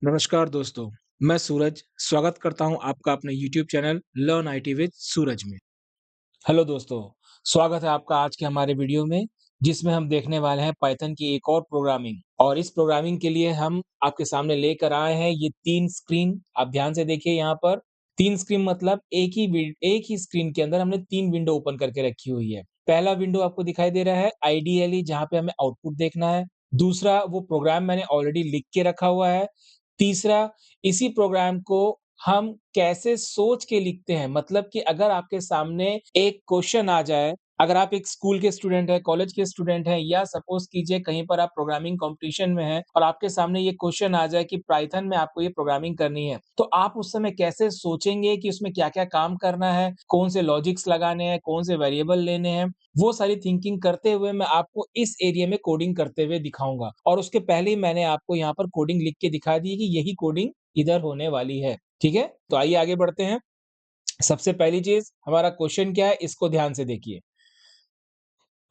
नमस्कार दोस्तों, मैं सूरज स्वागत करता हूं आपका अपने YouTube channel learn IT with Suraj में। हेलो दोस्तों, स्वागत है आपका आज के हमारे वीडियो में, जिसमें हम देखने वाले हैं पाइथन की एक और प्रोग्रामिंग और इस प्रोग्रामिंग के लिए हम आपके सामने लेकर आए हैं ये 3 स्क्रीन। आप ध्यान से देखिए यहाँ पर 3 स्क्रीन मतलब एक ही स्क्रीन के अंदर हमने 3 विंडो ओपन करके रखी हुई है। पहला विंडो आपको दिखाई दे रहा है आइडियली जहाँ पे हमें आउटपुट देखना है। दूसरा वो प्रोग्राम मैंने ऑलरेडी लिख के रखा हुआ है। तीसरा इसी प्रोग्राम को हम कैसे सोच के लिखते हैं मतलब कि अगर आपके सामने एक क्वेश्चन आ जाए, अगर आप एक स्कूल के स्टूडेंट हैं, कॉलेज के स्टूडेंट हैं या सपोज़ कीजिए कहीं पर आप प्रोग्रामिंग कॉम्पिटिशन में हैं और आपके सामने ये क्वेश्चन आ जाए कि पाइथन में आपको ये प्रोग्रामिंग करनी है, तो आप उस समय कैसे सोचेंगे कि उसमें क्या-क्या काम करना है, कौन से लॉजिक्स लगाने हैं, कौन से वेरिएबल लेने हैं, वो सारी थिंकिंग करते हुए मैं आपको इस एरिया में कोडिंग करते हुए दिखाऊँगा और उसके पहले ही मैंने आपको यहाँ पर कोडिंग लिख के दिखा दी है कि यही कोडिंग इधर होने वाली है। ठीक है? तो आइए आगे बढ़ते हैं। सबसे पहली चीज़ हमारा क्वेश्चन क्या है इसको ध्यान से देखिए।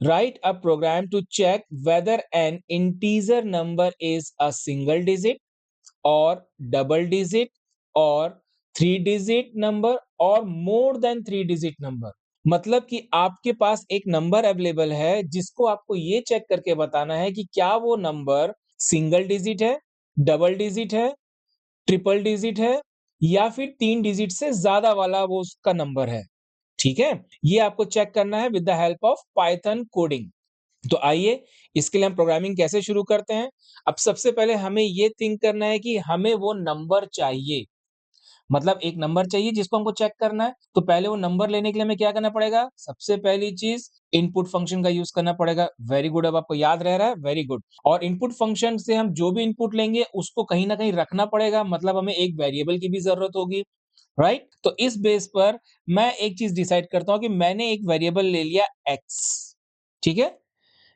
Write a program to check whether an integer number is a single digit और डबल डिजिट और 3 डिजिट नंबर और मोर देन 3 डिजिट नंबर। मतलब कि आपके पास एक नंबर अवेलेबल है जिसको आपको ये चेक करके बताना है कि क्या वो नंबर सिंगल डिजिट है, डबल डिजिट है, ट्रिपल डिजिट है या फिर 3 डिजिट से ज़्यादा वाला वो उसका नंबर है, ठीक है? ये आपको चेक करना है with the help of Python coding. तो आइए, इसके लिए हम प्रोग्रामिंग कैसे शुरू करते हैं? अब सबसे पहले हमें ये थिंक करना है कि हमें वो नंबर चाहिए। मतलब एक नंबर चाहिए जिसको हमको चेक करना है, तो पहले वो नंबर लेने के लिए हमें क्या करना पड़ेगा? सबसे पहली चीज़ इनपुट फंक्शन का यूज़ करना पड़ेगा। वेरी गुड अब आपको याद रह रहा है, वेरी गुड। और इनपुट फंक्शन से हम जो भी इनपुट लेंगे उसको कहीं न कहीं रखना पड़ेगा मतलब हमें एक वेरिएबल की भी ज़रूरत होगी, राइट? तो इस बेस पर मैं एक चीज़ डिसाइड करता हूँ कि मैंने एक वेरिएबल ले लिया एक्स, ठीक है?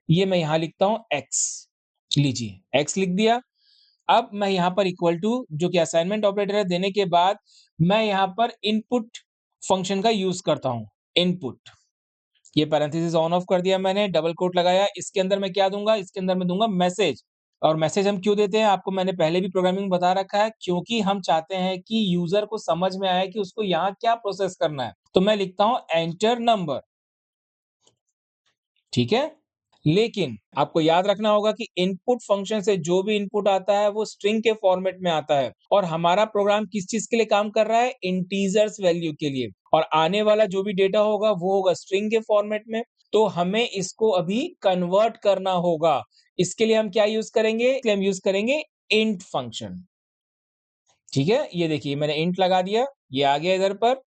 ये मैं यहाँ लिखता हूँ एक्स, लीजिए एक्स लिख दिया। अब मैं यहाँ पर इक्वल टू जो कि असाइनमेंट ऑपरेटर है देने के बाद मैं यहाँ पर इनपुट फंक्शन का यूज़ करता हूँ, इनपुट। ये पैरेंथेसिस ऑन ऑफ कर दिया मैंने, डबल कोट लगाया, इसके अंदर मैं क्या दूँगा? इसके अंदर मैं दूँगा मैसेज और मैसेज हम क्यों देते हैं? आपको मैंने पहले भी प्रोग्रामिंग में बता रखा है क्योंकि हम चाहते हैं कि यूज़र को समझ में आए कि उसको यहाँ क्या प्रोसेस करना है। तो मैं लिखता हूँ एंटर नंबर, ठीक है? लेकिन आपको याद रखना होगा कि इनपुट फंक्शन से जो भी इनपुट आता है वो स्ट्रिंग के फॉर्मेट में आता है और हमारा प्रोग्राम किस चीज़ के लिए काम कर रहा है? इंटीजर्स वैल्यू के लिए और आने वाला जो भी डेटा होगा वो होगा स्ट्रिंग के फॉर्मेट में। तो हमें इसको अभी कन्वर्ट करना होगा। इसके लिए हम क्या यूज़ करेंगे? इसके लिए हम यूज़ करेंगे इंट फंक्शन, ठीक है? ये देखिए मैंने इंट लगा दिया, ये आ गया इधर पर।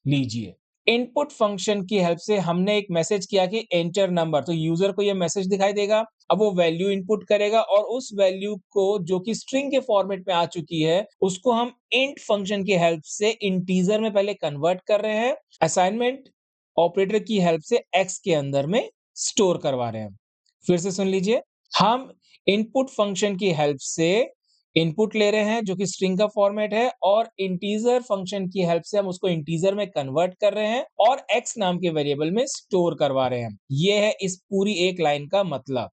लीजिए, इनपुट फंक्शन की हेल्प से हमने एक मैसेज किया कि एंटर नंबर तो यूजर को ये मैसेज दिखाई देगा। अब वो वैल्यू इनपुट करेगा और उस वैल्यू को जो कि स्ट्रिंग के फॉर्मेट में आ चुकी है, उसको हम इंट फंक्शन की हेल्प से इंटीजर में पहले कन्वर्ट कर रहे हैं, असाइनमेंट ऑपरेटर की हेल्प से एक्स के अंदर में स्टोर करवा रहे हैं। फिर से सुन लीजिए, हम इनपुट फंक्शन की हेल्प से इनपुट ले रहे हैं जो कि स्ट्रिंग का फॉर्मेट है और इंटीजर फंक्शन की हेल्प से हम उसको इंटीजर में कन्वर्ट कर रहे हैं और एक्स नाम के वेरिएबल में स्टोर करवा रहे हैं। ये है इस पूरी एक लाइन का मतलब।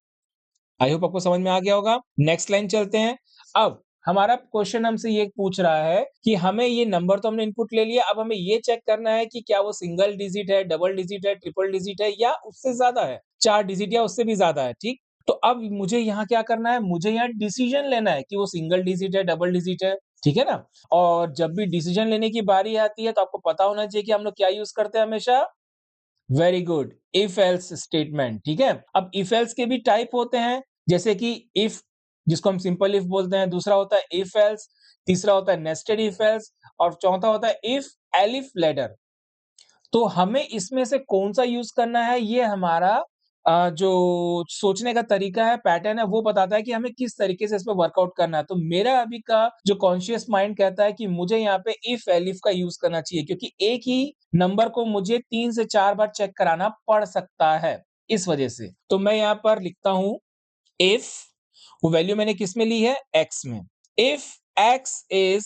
आई होप आपको समझ में आ गया होगा। नेक्स्ट लाइन चलते हैं। अब हमारा क्वेश्चन हमसे ये पूछ रहा है कि हमें ये नंबर तो हमने इनपुट ले लिया, अब हमें ये चेक करना है कि क्या वो सिंगल डिजिट है, डबल डिजिट है, ट्रिपल डिजिट है या उससे ज्यादा है, 4 डिजिट या उससे भी ज्यादा है, ठीक? तो अब मुझे यहाँ क्या करना है? मुझे यहाँ डिसीजन लेना है कि वो सिंगल डिजिट है, डबल डिजिट है, ठीक है ना? और जब भी डिसीजन लेने की बारी आती है तो आपको पता होना चाहिए कि हम लोग क्या यूज़ करते हैं हमेशा? Very good, if else statement, ठीक है? अब इफ एल्स के भी टाइप होते हैं, जैसे कि इफ जिसको हम सिंपल इफ बोलते हैं, दूसरा होता है इफ एल्स, तीसरा होता है नेस्टेड इफ एल्स और चौथा होता है इफ एलिफ लैडर। तो हमें इसमें से कौन-सा यूज़ करना है ये हमारा जो सोचने का तरीका है, पैटर्न है वो बताता है कि हमें किस तरीके से इसमें वर्कआउट करना है। तो मेरा अभी का जो कॉन्शियस माइंड कहता है कि मुझे यहाँ पे इफ एलिफ का यूज़ करना चाहिए क्योंकि एक ही नंबर को मुझे 3 से 4 बार चेक कराना पड़ सकता है, इस वजह से। तो मैं यहाँ पर लिखता हूँ इफ वो वैल्यू मैंने किसमें ली है? एक्स में। If x is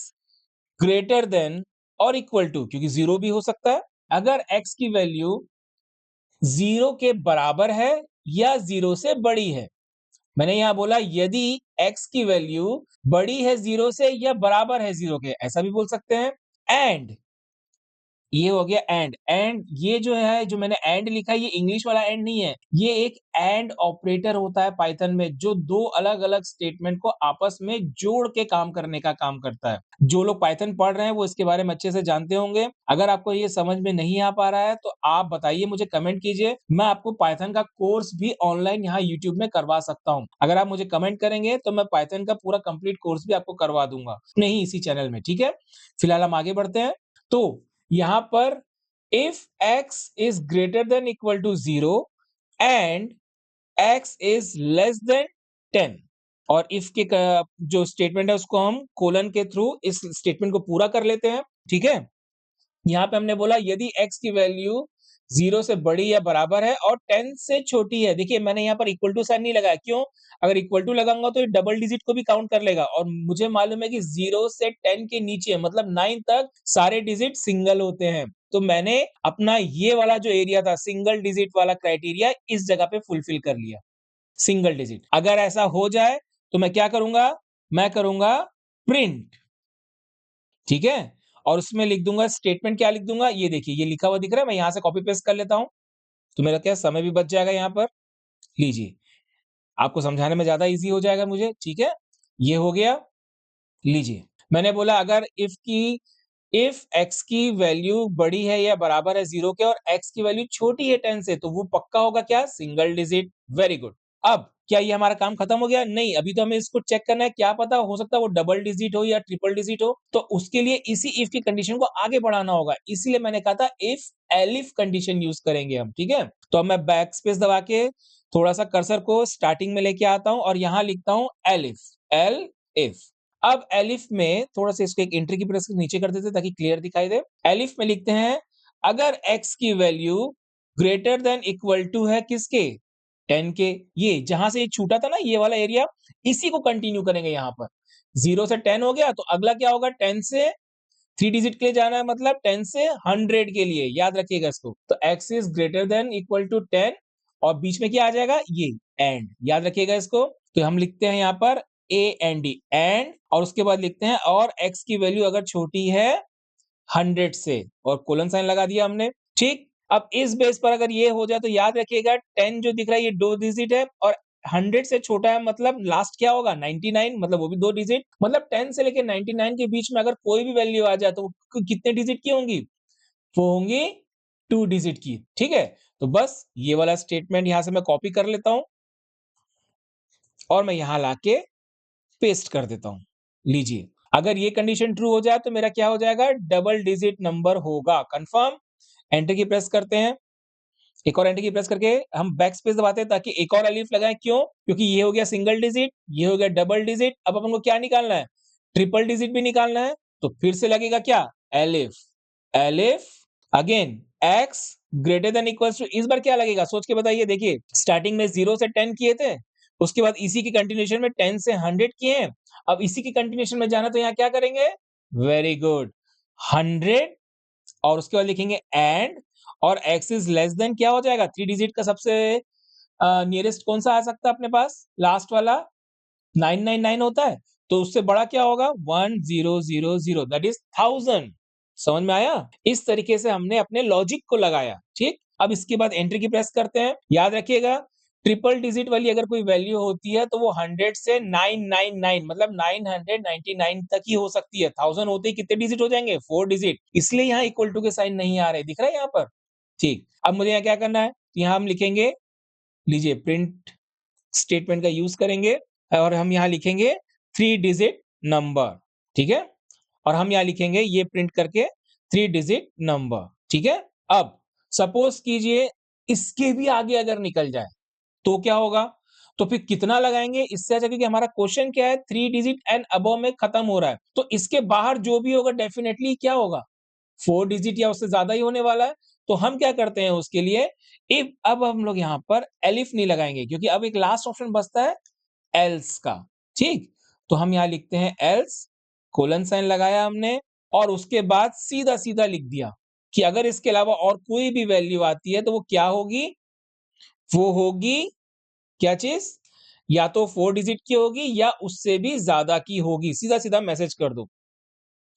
greater than और इक्वल टू क्योंकि 0 भी हो सकता है। अगर x की वैल्यू 0 के बराबर है या 0 से बड़ी है। मैंने यहाँ बोला यदि x की वैल्यू बड़ी है 0 से या बराबर है 0 के, ऐसा भी बोल सकते हैं। एंड ये हो गया एंड ये जो है, जो मैंने एंड लिखा है, ये इंग्लिश वाला एंड नहीं है, ये एक एंड ऑपरेटर होता है पाइथन में, जो दो अलग-अलग स्टेटमेंट को आपस में जोड़ के काम करने का काम करता है। जो लोग पाइथन पढ़ रहे हैं वो इसके बारे में अच्छे से जानते होंगे। अगर आपको ये समझ में नहीं आ पा रहा है तो आप बताइए, मुझे कमेंट कीजिए, मैं आपको पाइथन का कोर्स भी ऑनलाइन यहाँ यूट्यूब में करवा सकता हूँ। अगर आप मुझे कमेंट करेंगे तो मैं पाइथन का पूरा कंप्लीट कोर्स भी आपको करवा दूंगा, नहीं इसी चैनल में, ठीक है। फिलहाल हम आगे बढ़ते हैं। तो यहां पर if x is greater than equal to 0 and x is less than 10, और if के जो स्टेटमेंट है उसको हम कोलन के थ्रू इस स्टेटमेंट को पूरा कर लेते हैं, ठीक है। यहाँ पे हमने बोला यदि x की वैल्यू 0 से बड़ी या बराबर है और 10 से छोटी है। देखिए मैंने यहाँ पर इक्वल टू साइन नहीं लगाया, क्यों? अगर इक्वल टू लगाऊंगा तो ये डबल डिजिट को भी काउंट कर लेगा, और मुझे मालूम है कि 0 से 10 के नीचे मतलब 9 तक सारे डिजिट सिंगल होते हैं। तो मैंने अपना ये वाला जो एरिया था, सिंगल डिजिट वाला क्राइटेरिया, इस जगह पे फुलफिल कर लिया, सिंगल डिजिट। अगर ऐसा हो जाए तो मैं क्या करूंगा? मैं करूंगा प्रिंट, ठीक है। और उसमें लिख दूंगा स्टेटमेंट, क्या लिख दूंगा? ये देखिए, ये लिखा हुआ दिख रहा है, मैं यहां से कॉपी पेस्ट कर लेता हूं, तो मेरा क्या समय भी बच जाएगा यहाँ पर। लीजिए, आपको समझाने में ज्यादा इजी हो जाएगा मुझे, ठीक है। ये हो गया। लीजिए, मैंने बोला अगर इफ x की वैल्यू बड़ी है या बराबर है 0 के और x की वैल्यू छोटी है 10 से, तो वो पक्का होगा क्या? Single digit. Very good. अब क्या ये हमारा काम खत्म हो गया? नहीं, अभी तो हमें इसको चेक करना है, क्या पता हो सकता है वो डबल डिजिट हो या ट्रिपल डिजिट हो, तो उसके लिए इसी इफ की कंडीशन को आगे बढ़ाना होगा। इसलिए मैंने कहा था इफ एलिफ कंडीशन यूज करेंगे हम, ठीक है। तो अब मैं बैक स्पेस दबा के थोड़ा सा कर्सर को स्टार्टिंग में लेके आता हूं और यहां लिखता हूं एलिफ, एल इफ। अब एलिफ में थोड़ा सा इसको एक एंट्री की प्रेस नीचे कर देते ताकि क्लियर दिखाई दे। एलिफ में लिखते हैं अगर x की value greater than equal to है किसके? 10 के। ये जहां से ये छूटा था ना, ये वाला एरिया, इसी को कंटिन्यू करेंगे यहाँ पर। 0 से 10 हो गया तो अगला क्या होगा? 10 से 3 डिजिट के लिए जाना है, मतलब 10 से 100 के लिए, याद रखिएगा इसको। तो x is greater than equal to 10 और बीच में क्या आ जाएगा? ये एंड, याद रखिएगा इसको। तो हम लिखते हैं यहाँ पर ए एंड डी, एंड, और उसके बाद लिखते हैं और x की वैल्यू अगर छोटी है 100 से, और कोलन साइन लगा दिया हमने, ठीक। अब इस बेस पर अगर ये हो जाए तो याद रखिएगा 10 जो दिख रहा है ये 2 डिजिट है, और 100 से छोटा है मतलब लास्ट क्या होगा? 99, मतलब वो भी 2 डिजिट। मतलब 10 से लेके 99 के बीच में अगर कोई भी वैल्यू आ जाए तो वो कितने डिजिट की होंगी? वो होंगी 2 डिजिट की, ठीक है। तो बस ये वाला स्टेटमेंट यहां से मैं कॉपी कर लेता हूं और मैं यहां लाके पेस्ट कर देता हूं। लीजिए, अगर ये कंडीशन ट्रू हो जाए तो मेरा क्या हो जाएगा? डबल डिजिट नंबर होगा, कंफर्म। एंटर की प्रेस करते हैं, एक और एंटर की प्रेस करके हम बैक स्पेस दबाते हैं ताकि एक और एलिफ लगाएं। क्यों? क्योंकि ये हो गया सिंगल डिजिट, ये हो गया डबल डिजिट। अब अपन को क्या निकालना है? ट्रिपल डिजिट भी निकालना है। तो फिर से लगेगा क्या? Elif, elif, again x greater than equals to, इस बार क्या लगेगा? सोच के बताइए। देखिए, स्टार्टिंग में 0 से 10 किए थे, उसके बाद इसी की कंटिन्यूएशन में 10 से 100 किए हैं। अब इसी की कंटिन्यूएशन में जाना तो यहाँ क्या करेंगे? वेरी गुड, 100, और उसके बाद लिखेंगे एंड, और x इज लेस देन क्या हो जाएगा? 3 डिजिट का सबसे नियरेस्ट कौन सा आ सकता है अपने पास? लास्ट वाला 999 होता है, तो उससे बड़ा क्या होगा? 1000, दैट इज 1000। समझ में आया? इस तरीके से हमने अपने लॉजिक को लगाया, ठीक। अब इसके बाद एंटर की प्रेस करते हैं। याद रखिएगा, ट्रिपल डिजिट वाली अगर कोई वैल्यू होती है तो वो 100 से 999 मतलब 999 तक ही हो सकती है। 1000 होते ही कितने डिजिट हो जाएंगे? 4 डिजिट। इसलिए यहाँ इक्वल टू के साइन नहीं आ रहे, दिख रहा है यहाँ पर, ठीक। अब मुझे यहाँ क्या करना है? यहाँ हम लिखेंगे, लीजिए, प्रिंट स्टेटमेंट का यूज करेंगे और हम यहाँ लिखेंगे 3 डिजिट नंबर, ठीक है। और हम यहाँ लिखेंगे ये प्रिंट करके 3 डिजिट नंबर, ठीक है। अब सपोज कीजिए इसके भी आगे अगर निकल जाए तो क्या होगा? तो फिर कितना लगाएंगे? इससे अच्छा, क्योंकि हमारा क्वेश्चन क्या है? 3 डिजिट एंड अबव में खत्म हो रहा है, तो इसके बाहर जो भी होगा डेफिनेटली क्या होगा? 4 डिजिट या उससे ज्यादा ही होने वाला है। तो हम क्या करते हैं उसके लिए? इफ, अब हम लोग यहाँ पर एलिफ नहीं लगाएंगे क्योंकि अब एक लास्ट ऑप्शन बचता है एल्स का, ठीक। तो हम यहाँ लिखते हैं एल्स, कोलन साइन लगाया हमने, और उसके बाद सीधा सीधा लिख दिया कि अगर इसके अलावा और कोई भी वैल्यू आती है तो वो क्या होगी? वो होगी क्या चीज? या तो 4 डिजिट की होगी या उससे भी ज़्यादा की होगी, सीधा-सीधा मैसेज कर दो।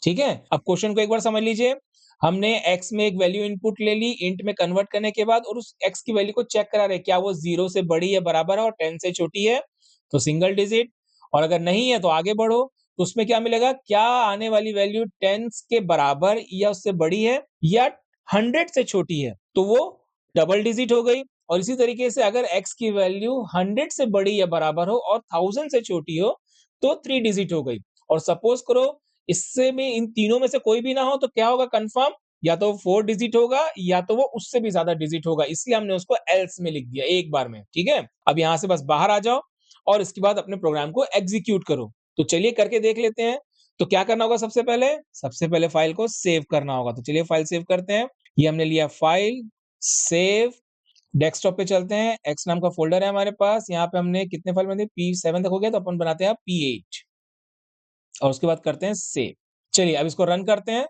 ठीक है? अब क्वेश्चन को एक बार समझ लीजिए। हमने x में एक वैल्यू इनपुट ले ली, इंट में कन्वर्ट करने के बाद और उस x की वैल्यू को चेक करा रहे हैं, क्या वो 0 से बड़ी या बराबर है और 10 से छोटी है, तो सिंगल डिजिट और अगर नहीं है तो आगे बढ़ो, तो उसमें क्या मिलेगा? क्या आने वाली वैल्यू 10 के बराबर या उससे बड़ी है या 100 से छोटी है, तो वो डबल डिजिट हो गई और इसी तरीके से अगर x की वैल्यू 100 से बड़ी या बराबर हो और 1000 से छोटी हो, तो 3 डिजिट हो गई और सपोज़ करो इससे में इन तीनों में से कोई भी ना हो तो क्या होगा कन्फर्म? या तो 4 डिजिट होगा या तो वो उससे भी ज़्यादा डिजिट होगा, इसलिए हमने उसको एल्स में लिख दिया एक बार में, ठीक है? अब यहाँ से बस बाहर आ जाओ और इसके बाद अपने प्रोग्राम को एग्ज़ीक्यूट करो। तो चलिए करके देख लेते हैं। तो क्या करना होगा सबसे पहले? सबसे पहले फाइल को सेव करना होगा। तो चलिए फाइल सेव करते हैं। ये हमने लिया फाइल, सेव, डेस्कटॉप पे चलते हैं, एक्स नाम का फ़ोल्डर है हमारे पास, यहाँ पे हमने कितने फाइल बनाए थे? P7 तक हो गया तो अपन बनाते हैं P8 और उसके बाद करते हैं सेव। चलिए अब इसको रन करते हैं।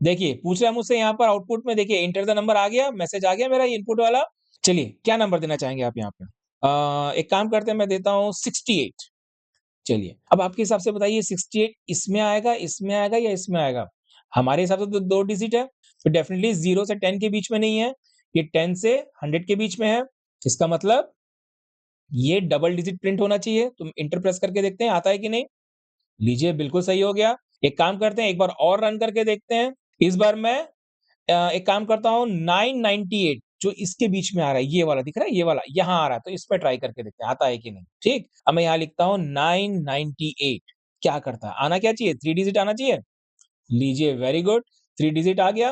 देखिए, पूछ रहा है मुझसे यहाँ पर आउटपुट में देखिए एंटर द नंबर आ गया, मैसेज आ गया मेरा इनपुट वाला। चलिए, क्या नंबर देना चाहेंगे आप यहाँ पे? एक काम करते हैं मैं देता हूँ 68 चलिए, अब आपके हिसाब से बताइए 68 इसमें आएगा या इसमें आएगा? हमारे हिसाब से तो 2 डिजिट है, तो डेफिनिटली 0 से 10 के बीच में नहीं है, ये 10 से 100 के बीच में है। इसका मतलब ये डबल डिजिट प्रिंट होना चाहिए, तो एंटर प्रेस करके देखते हैं आता है कि नहीं? लीजिए, बिल्कुल सही हो गया। एक काम करते हैं, एक बार और रन करके देखते हैं। इस बार मैं एक काम करता हूँ 998 जो इसके बीच में आ रहा है, ये वाला दिख रहा है? ये वाला, यहाँ आ रहा है, तो इस पे ट्राई करके देखते हैं, आता है कि नहीं, ठीक? अब मैं यहाँ लिखता हूँ 998 क्या करता है? आना क्या चाहिए? 3 डिजिट आना चाहिए? लीजिए, वेरी गुड, 3 डिजिट आ गया।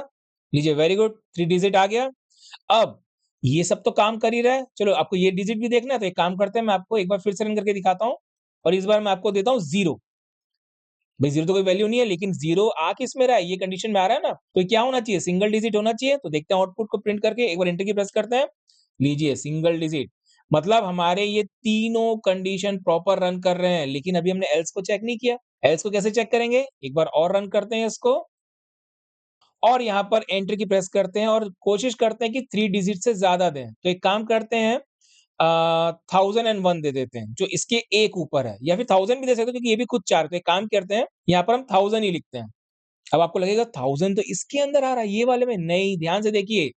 लीजिए, वेरी गुड, 3 डिजिट आ गया। अब ये सब तो काम कर ही रहा है, चलो आपको ये डिजिट भी देखना है, तो एक काम करते हैं, मैं आपको एक बार फिर से रन करके दिखाता हूँ और इस बार मैं आपको देता हूँ 0 भाई 0 तो कोई वैल्यू नहीं है, लेकिन 0 आ किस में रहा है? ये कंडीशन में आ रहा है ना, तो ये क्या होना चाहिए? सिंगल डिजिट होना चाहिए। तो देखते हैं आउटपुट को प्रिंट करके एक बार एंटर की प्रेस करते हैं। लीजिए सिंगल डिजिट मतलब हमारे ये तीनों कंडीशन प्रॉपर रन कर रहे हैं, लेकिन अभी हमने एल्स को चेक नहीं किया। एल्स को कैसे चेक करेंगे? एक बार और रन करते हैं इसको और यहाँ पर एंटर की प्रेस करते हैं और कोशिश करते हैं कि 3 डिजिट से ज़्यादा दें। तो एक काम करते हैं 1001 दे देते हैं, जो इसके एक ऊपर है या फिर 1000 भी दे सकते हैं क्योंकि ये भी खुद 4 तो एक काम करते हैं, यहाँ पर हम 1000 ही लिखते हैं। अब आपको लगेगा 1000 तो इसके अंदर आ रहा है, ये वाले में नहीं, ध्यान से देखिए,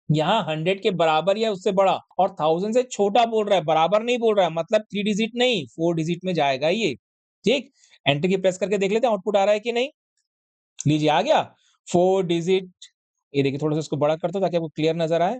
यहाँ 100 के बराबर या उससे बड़ा और 1000 से छोटा बोल रहा है, बराबर नहीं बोल रहा है, मतलब 3 डिजिट नहीं, 4 डिजिट में जाएगा ये, ठीक? एंटर की प्रेस करके देख लेते हैं आउटपुट आ रहा है कि नहीं? लीजिए आ गया, 4 डिजिट ये देखिए थोड़ा-सा इसको बड़ा करता हूँ ताकि आपको क्लियर नज़र आए।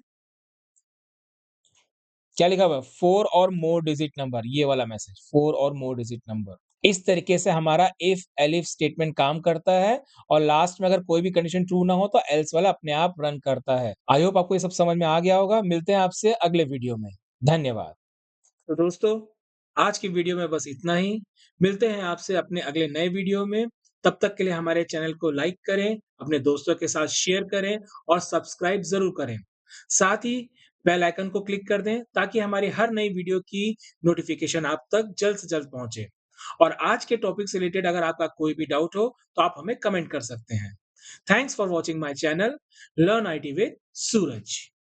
क्या लिखा हुआ है? 4 और मोर डिजिट नंबर ये वाला मैसेज 4 और मोर डिजिट नंबर। इस तरीके से हमारा इफ एलिफ स्टेटमेंट काम करता है और लास्ट में अगर कोई भी कंडीशन ट्रू ना हो तो एल्स वाला अपने आप रन करता है। आई होप आपको ये सब समझ में आ गया होगा। मिलते हैं आपसे अगले वीडियो में। धन्यवाद। तो दोस्तों, आज की वीडियो में बस इतना ही। मिलते हैं आपसे अपने अगले नए वीडियो में। तब तक के लिए हमारे चैनल को लाइक करें, अपने दोस्तों के साथ शेयर करें और सब्सक्राइब ज़रूर करें। साथ ही बेल आइकन को क्लिक कर दें ताकि हमारी हर नई वीडियो की नोटिफ़िकेशन आप तक जल्द से जल्द पहुँचे। और आज के टॉपिक से रिलेटेड अगर आपका कोई भी डाउट हो, तो आप हमें कमेंट कर सकते हैं। Thanks for watching my channel learn IT with Suraj.